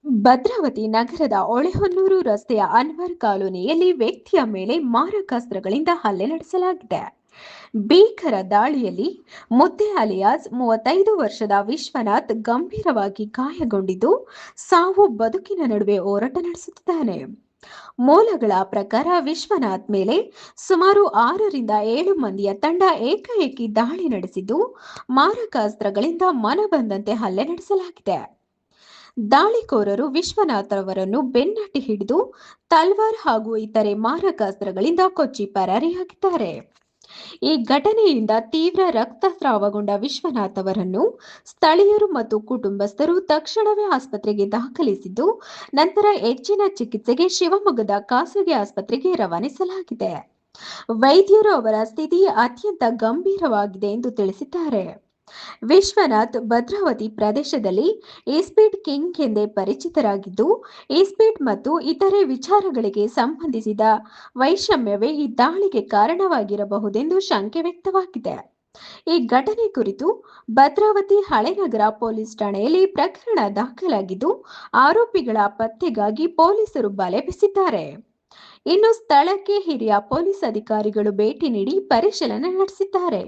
ಭದ್ರಾವತಿ ನಗರದ ಹೊಳೆಹೊನ್ನೂರು ರಸ್ತೆಯ ಅನ್ವರ್ ಕಾಲೋನಿಯಲ್ಲಿ ವ್ಯಕ್ತಿಯ ಮೇಲೆ ಮಾರಕಾಸ್ತ್ರಗಳಿಂದ ಹಲ್ಲೆ ನಡೆಸಲಾಗಿದೆ. ಭೀಕರ ದಾಳಿಯಲ್ಲಿ ಮುದ್ದೆ ಅಲಿಯಾಸ್ 35 ವರ್ಷದ ವಿಶ್ವನಾಥ್ ಗಂಭೀರವಾಗಿ ಗಾಯಗೊಂಡಿದ್ದು, ಸಾವು ಬದುಕಿನ ನಡುವೆ ಹೋರಾಟ ನಡೆಸುತ್ತಿದ್ದಾನೆ. ಮೂಲಗಳ ಪ್ರಕಾರ ವಿಶ್ವನಾಥ್ ಮೇಲೆ ಸುಮಾರು 6ರಿಂದ 7 ಮಂದಿಯ ತಂಡ ಏಕಾಏಕಿ ದಾಳಿ ನಡೆಸಿದ್ದು, ಮಾರಕಾಸ್ತ್ರಗಳಿಂದ ಮನಬಂದಂತೆ ಹಲ್ಲೆ ನಡೆಸಲಾಗಿದೆ. ದಾಳಿಕೋರರು ವಿಶ್ವನಾಥ್ ಅವರನ್ನು ಬೆನ್ನಟ್ಟಿ ಹಿಡಿದು ತಲ್ವಾರ್ ಹಾಗೂ ಇತರೆ ಮಾರಕಾಸ್ತ್ರಗಳಿಂದ ಕೊಚ್ಚಿ ಪರಾರಿಯಾಗಿದ್ದಾರೆ. ಈ ಘಟನೆಯಿಂದ ತೀವ್ರ ರಕ್ತಸ್ರಾವಗೊಂಡ ವಿಶ್ವನಾಥ್ ಅವರನ್ನು ಸ್ಥಳೀಯರು ಮತ್ತು ಕುಟುಂಬಸ್ಥರು ತಕ್ಷಣವೇ ಆಸ್ಪತ್ರೆಗೆ ದಾಖಲಿಸಿದ್ದು, ನಂತರ ಹೆಚ್ಚಿನ ಚಿಕಿತ್ಸೆಗೆ ಶಿವಮೊಗ್ಗದ ಖಾಸಗಿ ಆಸ್ಪತ್ರೆಗೆ ರವಾನಿಸಲಾಗಿದೆ. ವೈದ್ಯರು ಅವರ ಸ್ಥಿತಿ ಅತ್ಯಂತ ಗಂಭೀರವಾಗಿದೆ ಎಂದು ತಿಳಿಸಿದ್ದಾರೆ. ವಿಶ್ವನಾಥ್ ಭದ್ರಾವತಿ ಪ್ರದೇಶದಲ್ಲಿ ಈಸ್ಪೀಟ್ ಕಿಂಗ್ ಎಂದೇ ಪರಿಚಿತರಾಗಿದ್ದು, ಈಸ್ಪೀಟ್ ಮತ್ತು ಇತರೆ ವಿಚಾರಗಳಿಗೆ ಸಂಬಂಧಿಸಿದ ವೈಷಮ್ಯವೇ ಈ ದಾಳಿಗೆ ಕಾರಣವಾಗಿರಬಹುದೆಂದು ಶಂಕೆ ವ್ಯಕ್ತವಾಗಿದೆ. ಈ ಘಟನೆ ಕುರಿತು ಭದ್ರಾವತಿ ಹಳೆನಗರ ಪೊಲೀಸ್ ಠಾಣೆಯಲ್ಲಿ ಪ್ರಕರಣ ದಾಖಲಾಗಿದ್ದು, ಆರೋಪಿಗಳ ಪತ್ತೆಗಾಗಿ ಪೊಲೀಸರು ಬಲೆ ಬೀಸಿದ್ದಾರೆ. ಇನ್ನು ಸ್ಥಳಕ್ಕೆ ಹಿರಿಯ ಪೊಲೀಸ್ ಅಧಿಕಾರಿಗಳು ಭೇಟಿ ನೀಡಿ ಪರಿಶೀಲನೆ ನಡೆಸಿದ್ದಾರೆ.